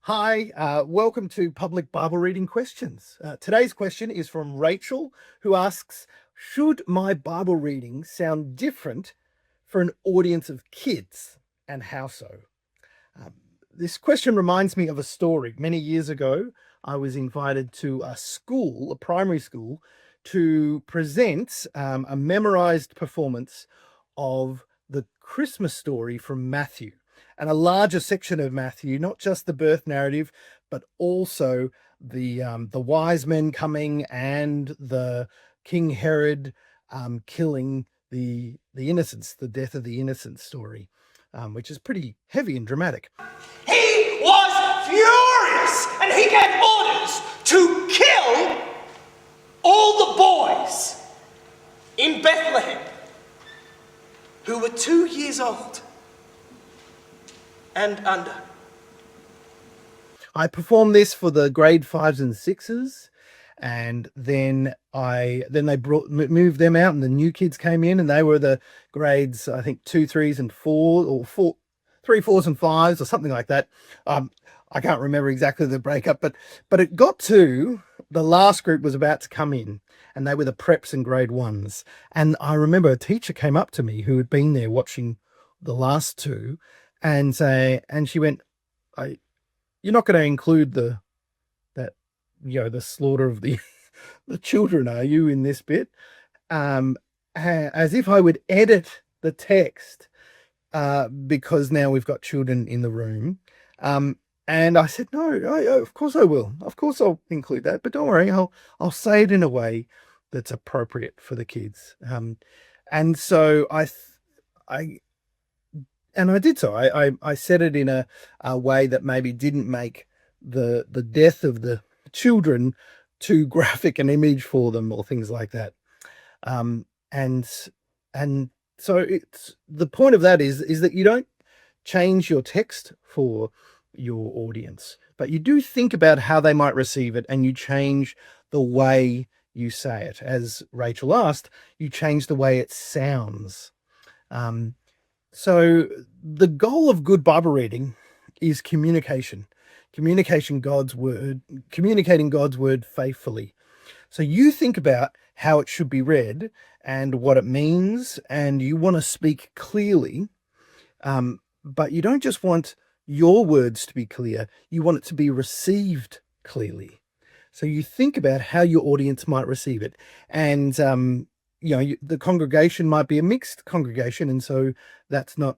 Hi, welcome to Public Bible Reading Questions. Today's question is from Rachel, who asks, should my Bible reading sound different for an audience of kids, and how so? Um, this question reminds me of a story. Many years ago, I was invited to a school, a primary school, to present a memorized performance of the Christmas story from Matthew, and a larger section of Matthew, not just the birth narrative, but also the wise men coming and the King Herod killing the innocents, the death of the innocents story, which is pretty heavy and dramatic. He was furious and he gave orders to kill all the boys in Bethlehem who were 2 years old and under. I performed this for the grade 5s and 6s, and then they moved them out, and the new kids came in, and they were the grades, I think 2, 3s, and 4, or 4, 3, 4s, and 5s, or something like that. I can't remember exactly the breakup, but it got to the last group was about to come in, and they were the preps and grade 1s. And I remember a teacher came up to me who had been there watching the last two, and she went, "You're not going to include the slaughter of the the children, are you, in this bit?" As if I would edit the text because now we've got children in the room. And I said, no, of course I will. Of course I'll include that, but don't worry, I'll say it in a way that's appropriate for the kids. And so I did so. I said it in a way that maybe didn't make the death of the children too graphic an image for them, or things like that. And so it's the point of that is that you don't change your text for your audience, but you do think about how they might receive it, and you change the way you say it. As Rachel asked, you change the way it sounds. So the goal of good Bible reading is communication God's word, communicating God's word faithfully. So you think about how it should be read and what it means, and you want to speak clearly, but you don't just want your words to be clear, you want it to be received clearly. So you think about how your audience might receive it. And the congregation might be a mixed congregation, and so that's not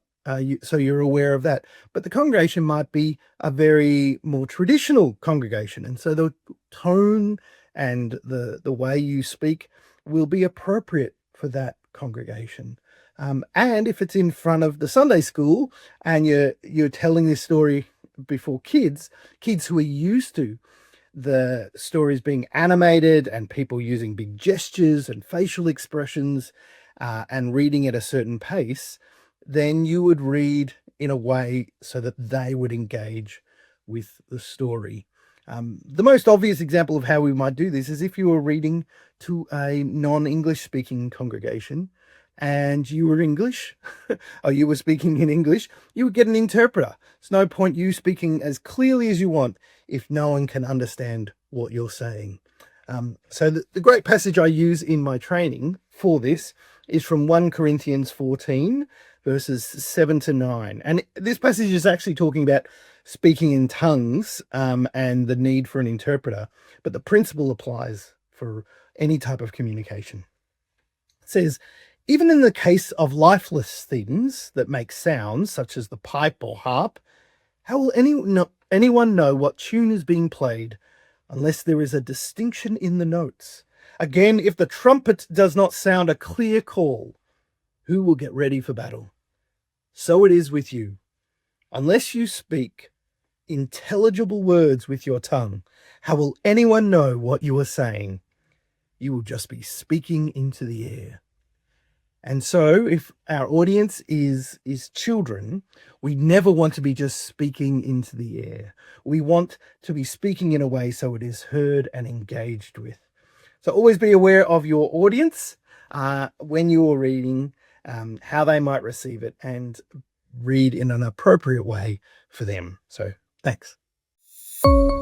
so you're aware of that. But the congregation might be a very more traditional congregation, and so the tone and the way you speak will be appropriate for that congregation. And if it's in front of the Sunday school and you're telling this story before kids who are used to the stories being animated and people using big gestures and facial expressions and reading at a certain pace, then you would read in a way so that they would engage with the story. The most obvious example of how we might do this is if you were reading to a non-English speaking congregation and you were English, or you were speaking in English, you would get an interpreter. It's no point you speaking as clearly as you want if no one can understand what you're saying. So the great passage I use in my training for this is from 1 Corinthians 14, verses 7 to 9. And this passage is actually talking about speaking in tongues and the need for an interpreter, but the principle applies for any type of communication. It says, even in the case of lifeless things that make sounds, such as the pipe or harp, how will anyone know what tune is being played unless there is a distinction in the notes? Again, if the trumpet does not sound a clear call, who will get ready for battle? So it is with you. Unless you speak intelligible words with your tongue, how will anyone know what you are saying? You will just be speaking into the air. And so if our audience is children, we never want to be just speaking into the air. We want to be speaking in a way so it is heard and engaged with. So always be aware of your audience when you're reading, how they might receive it, and read in an appropriate way for them. So thanks. you.